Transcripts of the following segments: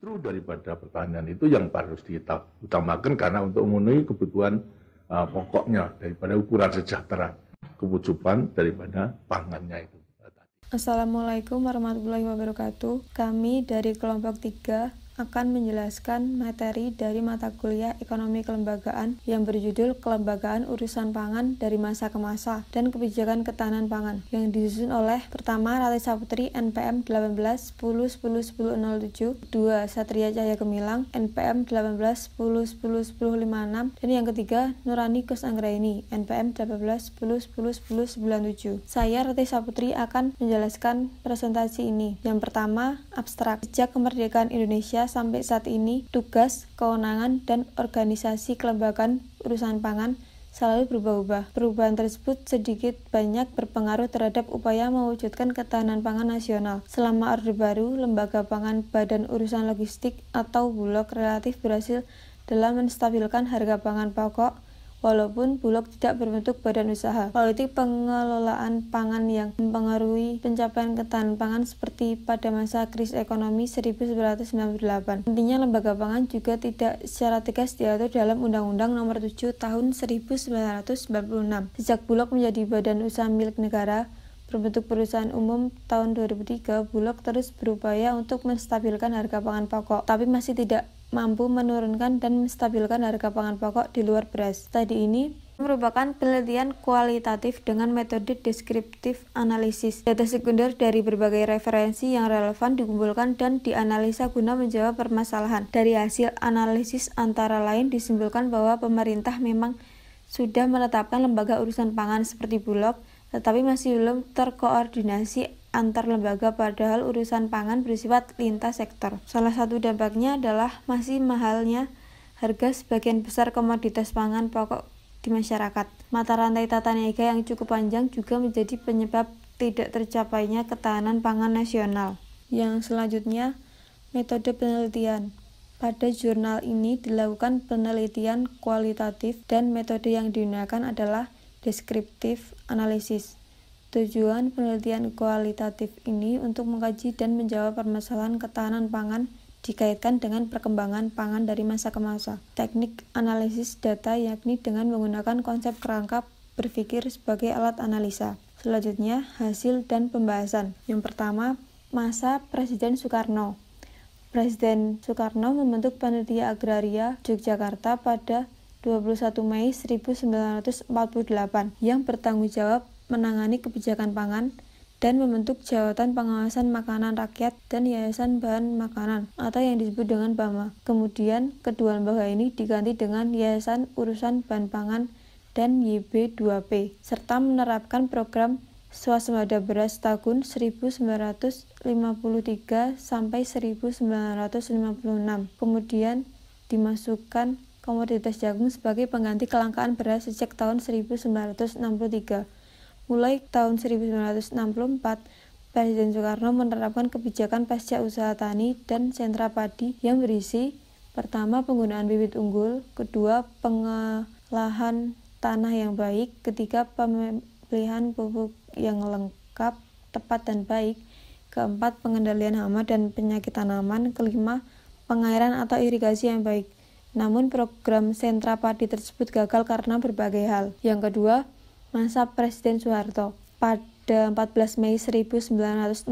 justru daripada pertanian itu yang harus diutamakan karena untuk memenuhi kebutuhan pokoknya daripada ukuran sejahtera kewujuban daripada pangannya itu. Assalamualaikum warahmatullahi wabarakatuh. Kami dari kelompok 3 akan menjelaskan materi dari mata kuliah Ekonomi Kelembagaan yang berjudul Kelembagaan Urusan Pangan dari Masa ke Masa dan Kebijakan Ketahanan Pangan yang disusun oleh pertama Ratih Saputri NPM 18 10 10 10 07, 2 Satria Cahya Gemilang NPM 18 10 10 10 56 dan yang ketiga Nurani Kus Anggraini NPM 18 10 10 10 97. Saya Ratih Saputri akan menjelaskan presentasi ini. Yang pertama, abstrak. Sejak kemerdekaan Indonesia sampai saat ini, tugas, kewenangan, dan organisasi kelembagaan urusan pangan selalu berubah-ubah. Perubahan tersebut sedikit banyak berpengaruh terhadap upaya mewujudkan ketahanan pangan nasional. Selama Orde Baru, Lembaga Pangan Badan Urusan Logistik atau Bulog relatif berhasil dalam menstabilkan harga pangan pokok, walaupun Bulog tidak berbentuk badan usaha. Politik pengelolaan pangan yang mempengaruhi pencapaian ketahanan pangan seperti pada masa krisis ekonomi 1998. Intinya lembaga pangan juga tidak secara tegas diatur dalam Undang-Undang Nomor 7 Tahun 1996. Sejak Bulog menjadi badan usaha milik negara berbentuk perusahaan umum tahun 2003, Bulog terus berupaya untuk menstabilkan harga pangan pokok, tapi masih tidak mampu menurunkan dan menstabilkan harga pangan pokok di luar beras. Tadi ini merupakan penelitian kualitatif dengan metode deskriptif analisis. Data sekunder dari berbagai referensi yang relevan dikumpulkan dan dianalisa guna menjawab permasalahan. Dari hasil analisis antara lain disimpulkan bahwa pemerintah memang sudah menetapkan lembaga urusan pangan seperti Bulog, tetapi masih belum terkoordinasi antar lembaga padahal urusan pangan bersifat lintas sektor. Salah satu dampaknya adalah masih mahalnya harga sebagian besar komoditas pangan pokok di masyarakat. Mata rantai tata niaga yang cukup panjang juga menjadi penyebab tidak tercapainya ketahanan pangan nasional. Yang selanjutnya, metode penelitian. Pada jurnal ini dilakukan penelitian kualitatif dan metode yang digunakan adalah deskriptif analisis. Tujuan penelitian kualitatif ini untuk mengkaji dan menjawab permasalahan ketahanan pangan dikaitkan dengan perkembangan pangan dari masa ke masa. Teknik analisis data yakni dengan menggunakan konsep kerangka berpikir sebagai alat analisa. Selanjutnya, hasil dan pembahasan. Yang pertama, masa Presiden Soekarno. Presiden Soekarno membentuk Panitia Agraria Yogyakarta pada 21 Mei 1948 yang bertanggung jawab menangani kebijakan pangan dan membentuk Jabatan Pengawasan Makanan Rakyat dan Yayasan Bahan Makanan atau yang disebut dengan BAMA. Kemudian kedua lembaga ini diganti dengan Yayasan Urusan Bahan Pangan dan YB2P serta menerapkan program swasembada beras tahun 1953 sampai 1956. Kemudian dimasukkan komoditas jagung sebagai pengganti kelangkaan beras sejak tahun 1963. Mulai tahun 1964, Presiden Soekarno menerapkan kebijakan pasca usaha tani dan sentra padi yang berisi pertama penggunaan bibit unggul, kedua pengolahan tanah yang baik, ketiga pemilihan pupuk yang lengkap, tepat dan baik, keempat pengendalian hama dan penyakit tanaman, kelima pengairan atau irigasi yang baik. Namun program sentra padi tersebut gagal karena berbagai hal. Yang kedua, masa Presiden Soeharto. Pada 14 Mei 1967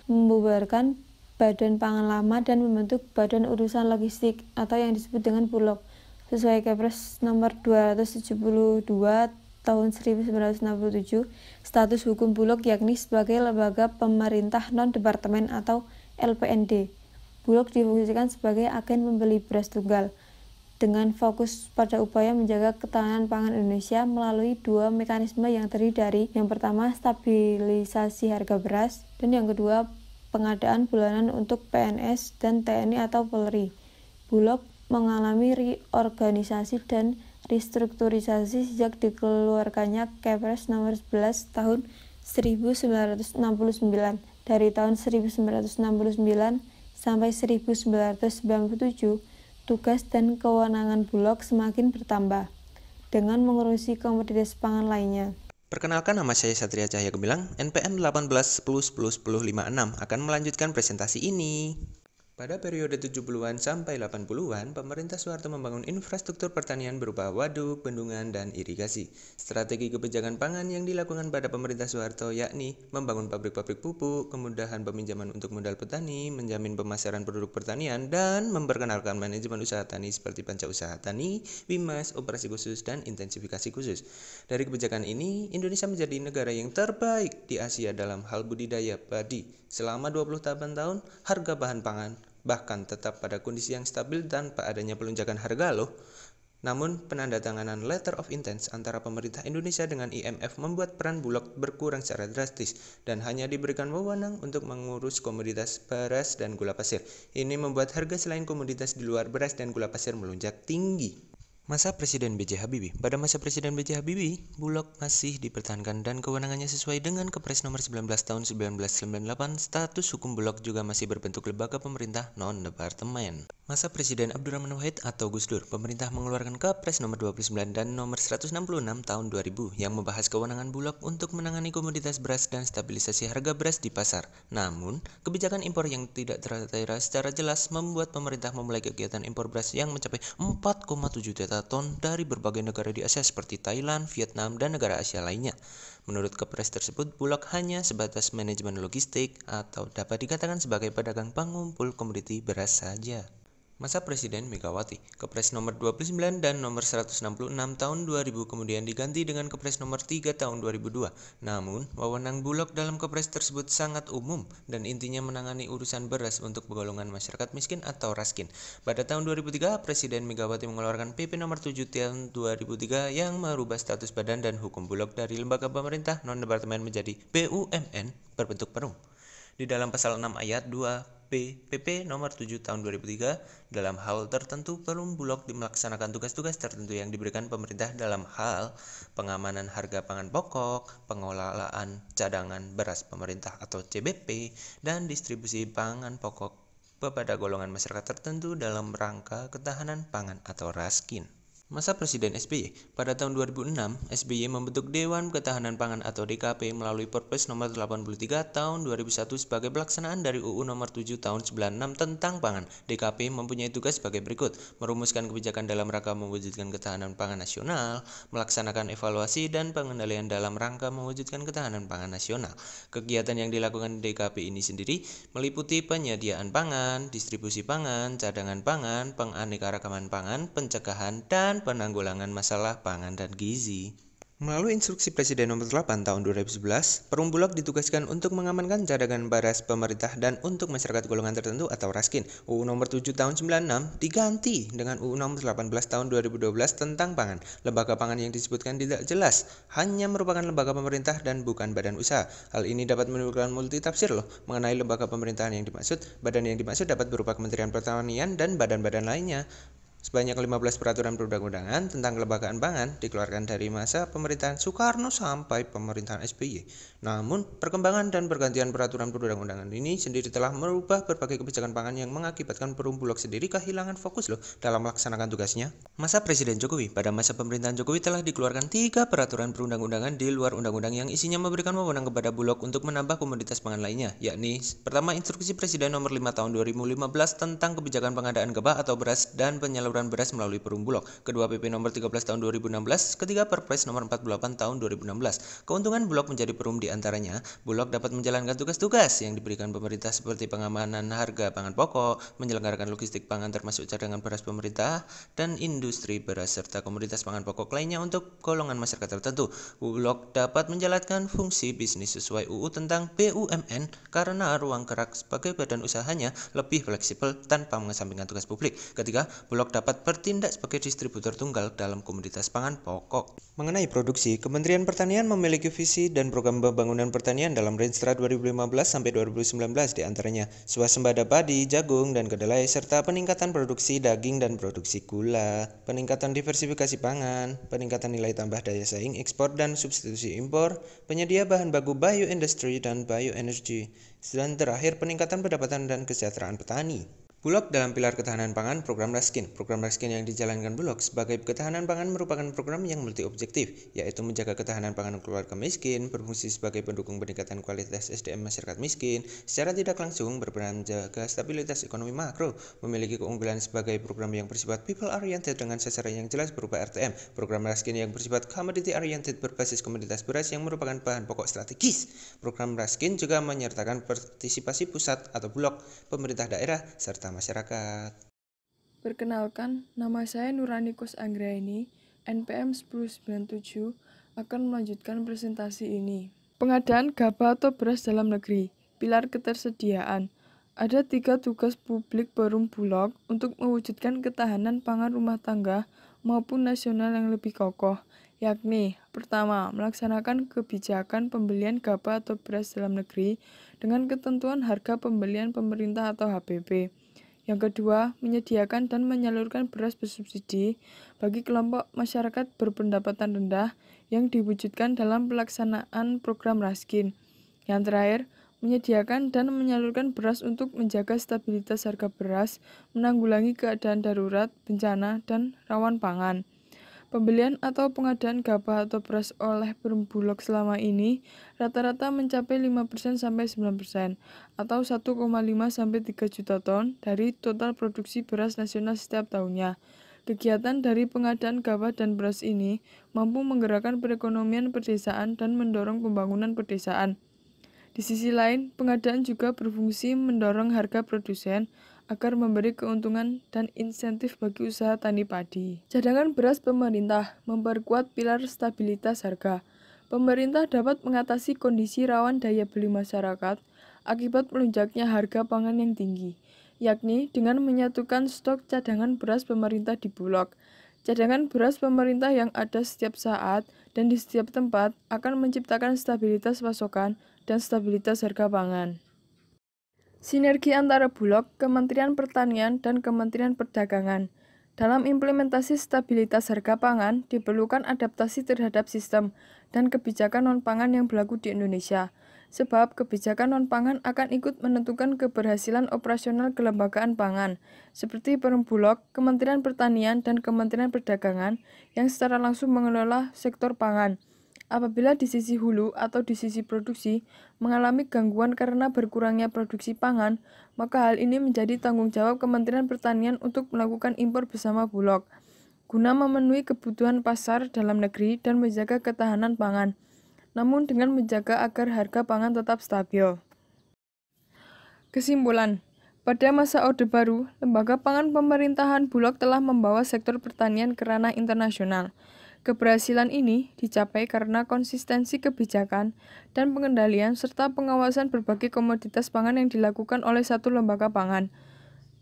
membubarkan Badan Pangan Lama dan membentuk Badan Urusan Logistik atau yang disebut dengan Bulog sesuai Kepres nomor 272 tahun 1967. Status hukum Bulog yakni sebagai lembaga pemerintah non-departemen atau LPND. Bulog difungsikan sebagai agen pembeli beras tunggal dengan fokus pada upaya menjaga ketahanan pangan Indonesia melalui dua mekanisme yang terdiri dari yang pertama stabilisasi harga beras dan yang kedua pengadaan bulanan untuk PNS dan TNI atau Polri. Bulog mengalami reorganisasi dan restrukturisasi sejak dikeluarkannya Kepres nomor 11 tahun 1969. Dari tahun 1969 sampai 1997 tugas dan kewenangan Bulog semakin bertambah dengan mengurusi komoditas pangan lainnya. Perkenalkan, nama saya Satria Cahya Gemilang, NPM 18 10 10 10 56, akan melanjutkan presentasi ini. Pada periode 70-an sampai 80-an, pemerintah Soeharto membangun infrastruktur pertanian berupa waduk, bendungan, dan irigasi. Strategi kebijakan pangan yang dilakukan pada pemerintah Soeharto yakni membangun pabrik-pabrik pupuk, kemudahan peminjaman untuk modal petani, menjamin pemasaran produk pertanian, dan memperkenalkan manajemen usaha tani seperti panca usaha tani, Bimas, operasi khusus, dan intensifikasi khusus. Dari kebijakan ini, Indonesia menjadi negara yang terbaik di Asia dalam hal budidaya padi. Selama 20 tahun, harga bahan pangan bahkan tetap pada kondisi yang stabil tanpa adanya pelonjakan harga loh. Namun, penandatanganan Letter of Intent antara pemerintah Indonesia dengan IMF membuat peran Bulog berkurang secara drastis dan hanya diberikan wewenang untuk mengurus komoditas beras dan gula pasir. Ini membuat harga selain komoditas di luar beras dan gula pasir melonjak tinggi. Masa Presiden B.J. Habibie. Pada masa Presiden B.J. Habibie, Bulog masih dipertahankan dan kewenangannya sesuai dengan Kepres nomor 19 tahun 1998. Status hukum Bulog juga masih berbentuk lembaga pemerintah non-departemen. Masa Presiden Abdurrahman Wahid atau Gus Dur, pemerintah mengeluarkan Kepres nomor 29 dan nomor 166 tahun 2000 yang membahas kewenangan Bulog untuk menangani komoditas beras dan stabilisasi harga beras di pasar. Namun, kebijakan impor yang tidak tertera secara jelas membuat pemerintah memulai kegiatan impor beras yang mencapai 4,7 juta ton dari berbagai negara di Asia seperti Thailand, Vietnam, dan negara Asia lainnya. Menurut Kepres tersebut, Bulog hanya sebatas manajemen logistik atau dapat dikatakan sebagai pedagang pengumpul komoditi beras saja. Masa Presiden Megawati, Kepres nomor 29 dan nomor 166 tahun 2000 kemudian diganti dengan Kepres nomor 3 tahun 2002. Namun, wewenang Bulog dalam Kepres tersebut sangat umum dan intinya menangani urusan beras untuk golongan masyarakat miskin atau raskin. Pada tahun 2003, Presiden Megawati mengeluarkan PP nomor 7 tahun 2003 yang merubah status badan dan hukum Bulog dari lembaga pemerintah non-departemen menjadi BUMN berbentuk perum. Di dalam pasal 6 ayat 2 PP nomor 7 tahun 2003, dalam hal tertentu Perum Bulog melaksanakan tugas-tugas tertentu yang diberikan pemerintah dalam hal pengamanan harga pangan pokok, pengelolaan cadangan beras pemerintah atau CBP, dan distribusi pangan pokok kepada golongan masyarakat tertentu dalam rangka ketahanan pangan atau raskin. Masa Presiden SBY. Pada tahun 2006, SBY membentuk Dewan Ketahanan Pangan atau DKP melalui Perpres nomor 83 tahun 2001 sebagai pelaksanaan dari UU nomor 7 tahun 96 tentang pangan. DKP mempunyai tugas sebagai berikut: merumuskan kebijakan dalam rangka mewujudkan ketahanan pangan nasional, melaksanakan evaluasi dan pengendalian dalam rangka mewujudkan ketahanan pangan nasional. Kegiatan yang dilakukan DKP ini sendiri meliputi penyediaan pangan, distribusi pangan, cadangan pangan, penganekaragaman pangan, pencegahan, dan penanggulangan masalah pangan dan gizi. Melalui instruksi Presiden nomor 8 tahun 2011, Perum Bulog ditugaskan untuk mengamankan cadangan beras pemerintah dan untuk masyarakat golongan tertentu atau raskin. UU nomor 7 tahun 96 diganti dengan UU nomor 18 tahun 2012 tentang pangan. Lembaga pangan yang disebutkan tidak jelas, hanya merupakan lembaga pemerintah dan bukan badan usaha. Hal ini dapat menimbulkan multitafsir mengenai lembaga pemerintahan yang dimaksud. Badan yang dimaksud dapat berupa Kementerian Pertanian dan badan-badan lainnya. Sebanyak 15 peraturan perundang-undangan tentang kelembagaan pangan dikeluarkan dari masa pemerintahan Soekarno sampai pemerintahan SBY. Namun, perkembangan dan pergantian peraturan perundang-undangan ini sendiri telah merubah berbagai kebijakan pangan yang mengakibatkan Perum Bulog sendiri kehilangan fokus dalam melaksanakan tugasnya. Masa Presiden Jokowi. Pada masa pemerintahan Jokowi telah dikeluarkan 3 peraturan perundang-undangan di luar undang-undang yang isinya memberikan wewenang kepada Bulog untuk menambah komoditas pangan lainnya, yakni pertama, Instruksi Presiden nomor 5 tahun 2015 tentang kebijakan pengadaan gabah atau beras dan penyaluran beras melalui Perum Bulog. Kedua, PP nomor 13 tahun 2016. Ketiga, Perpres nomor 48 tahun 2016. Keuntungan Bulog menjadi Perum diantaranya, Bulog dapat menjalankan tugas-tugas yang diberikan pemerintah seperti pengamanan harga pangan pokok, menyelenggarakan logistik pangan termasuk cadangan beras pemerintah, dan industri beras serta komoditas pangan pokok lainnya untuk golongan masyarakat tertentu. Bulog dapat menjalankan fungsi bisnis sesuai UU tentang BUMN karena ruang gerak sebagai badan usahanya lebih fleksibel tanpa mengesampingkan tugas publik. Ketiga, Bulog dapat bertindak sebagai distributor tunggal dalam komoditas pangan pokok. Mengenai produksi, Kementerian Pertanian memiliki visi dan program pembangunan pertanian dalam Renstra 2015 sampai 2019, diantaranya swasembada padi, jagung, dan kedelai, serta peningkatan produksi daging dan produksi gula, peningkatan diversifikasi pangan, peningkatan nilai tambah daya saing ekspor dan substitusi impor, penyedia bahan baku bioindustri dan bioenergi, dan terakhir peningkatan pendapatan dan kesejahteraan petani. Bulog dalam pilar ketahanan pangan program Raskin. Program Raskin yang dijalankan Bulog sebagai ketahanan pangan merupakan program yang multi-objektif, yaitu menjaga ketahanan pangan keluarga miskin, berfungsi sebagai pendukung peningkatan kualitas SDM masyarakat miskin, secara tidak langsung berperan menjaga stabilitas ekonomi makro, memiliki keunggulan sebagai program yang bersifat people-oriented dengan sasaran yang jelas berupa RTM. Program Raskin yang bersifat commodity-oriented berbasis komoditas beras yang merupakan bahan pokok strategis. Program Raskin juga menyertakan partisipasi pusat atau Bulog, pemerintah daerah, serta masyarakat. Perkenalkan, nama saya Nurani Kus Anggraini, NPM 1097, akan melanjutkan presentasi ini. Pengadaan gabah atau beras dalam negeri, pilar ketersediaan. Ada 3 tugas publik Perum Bulog untuk mewujudkan ketahanan pangan rumah tangga maupun nasional yang lebih kokoh, yakni pertama, melaksanakan kebijakan pembelian gabah atau beras dalam negeri dengan ketentuan harga pembelian pemerintah atau HPP. Yang kedua, menyediakan dan menyalurkan beras bersubsidi bagi kelompok masyarakat berpendapatan rendah yang diwujudkan dalam pelaksanaan program Raskin. Yang terakhir, menyediakan dan menyalurkan beras untuk menjaga stabilitas harga beras, menanggulangi keadaan darurat, bencana, dan rawan pangan. Pembelian atau pengadaan gabah atau beras oleh Perum Bulog selama ini rata-rata mencapai 5% sampai 9% atau 1,5 sampai 3 juta ton dari total produksi beras nasional setiap tahunnya. Kegiatan dari pengadaan gabah dan beras ini mampu menggerakkan perekonomian pedesaan dan mendorong pembangunan pedesaan. Di sisi lain, pengadaan juga berfungsi mendorong harga produsen agar memberi keuntungan dan insentif bagi usaha tani padi. Cadangan beras pemerintah memperkuat pilar stabilitas harga. Pemerintah dapat mengatasi kondisi rawan daya beli masyarakat akibat melonjaknya harga pangan yang tinggi, yakni dengan menyatukan stok cadangan beras pemerintah di Bulog. Cadangan beras pemerintah yang ada setiap saat dan di setiap tempat akan menciptakan stabilitas pasokan dan stabilitas harga pangan. Sinergi antara Bulog, Kementerian Pertanian, dan Kementerian Perdagangan. Dalam implementasi stabilitas harga pangan, diperlukan adaptasi terhadap sistem dan kebijakan non-pangan yang berlaku di Indonesia. Sebab kebijakan non-pangan akan ikut menentukan keberhasilan operasional kelembagaan pangan, seperti Perum Bulog, Kementerian Pertanian, dan Kementerian Perdagangan yang secara langsung mengelola sektor pangan. Apabila di sisi hulu atau di sisi produksi mengalami gangguan karena berkurangnya produksi pangan, maka hal ini menjadi tanggung jawab Kementerian Pertanian untuk melakukan impor bersama Bulog, guna memenuhi kebutuhan pasar dalam negeri dan menjaga ketahanan pangan, namun dengan menjaga agar harga pangan tetap stabil. Kesimpulan, pada masa Orde Baru, Lembaga Pangan Pemerintahan Bulog telah membawa sektor pertanian ke ranah internasional. Keberhasilan ini dicapai karena konsistensi kebijakan dan pengendalian serta pengawasan berbagai komoditas pangan yang dilakukan oleh satu lembaga pangan.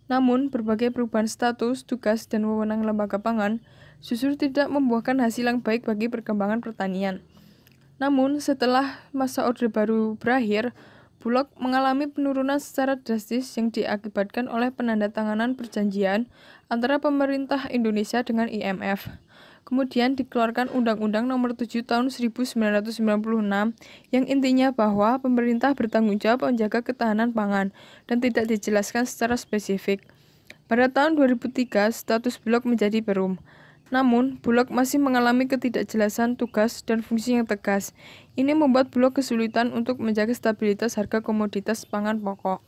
Namun, berbagai perubahan status, tugas, dan wewenang lembaga pangan justru tidak membuahkan hasil yang baik bagi perkembangan pertanian. Namun, setelah masa Orde Baru berakhir, Bulog mengalami penurunan secara drastis yang diakibatkan oleh penandatanganan perjanjian antara pemerintah Indonesia dengan IMF. Kemudian dikeluarkan Undang-Undang Nomor 7 Tahun 1996 yang intinya bahwa pemerintah bertanggung jawab menjaga ketahanan pangan dan tidak dijelaskan secara spesifik. Pada tahun 2003, status Bulog menjadi Perum. Namun, Bulog masih mengalami ketidakjelasan tugas dan fungsi yang tegas. Ini membuat Bulog kesulitan untuk menjaga stabilitas harga komoditas pangan pokok.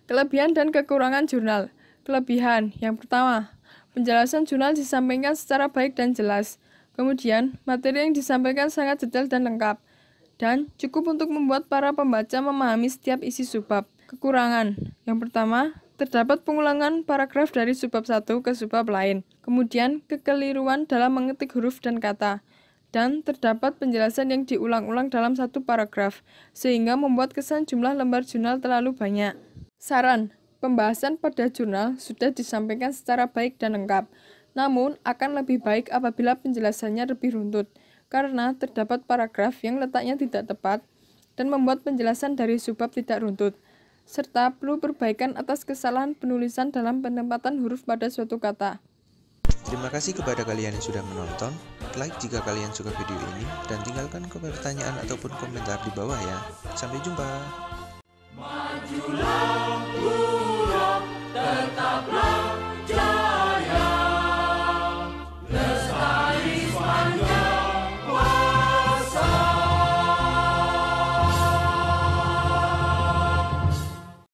Kelebihan dan kekurangan jurnal. Kelebihan, yang pertama, penjelasan jurnal disampaikan secara baik dan jelas. Kemudian, materi yang disampaikan sangat detail dan lengkap, dan cukup untuk membuat para pembaca memahami setiap isi subbab. Kekurangan, yang pertama, terdapat pengulangan paragraf dari subbab satu ke subbab lain. Kemudian, kekeliruan dalam mengetik huruf dan kata. Dan terdapat penjelasan yang diulang-ulang dalam satu paragraf, sehingga membuat kesan jumlah lembar jurnal terlalu banyak. Saran, pembahasan pada jurnal sudah disampaikan secara baik dan lengkap, namun akan lebih baik apabila penjelasannya lebih runtut, karena terdapat paragraf yang letaknya tidak tepat dan membuat penjelasan dari subbab tidak runtut, serta perlu perbaikan atas kesalahan penulisan dalam penempatan huruf pada suatu kata. Terima kasih kepada kalian yang sudah menonton, like jika kalian suka video ini, dan tinggalkan pertanyaan ataupun komentar di bawah ya. Sampai jumpa. Majulah.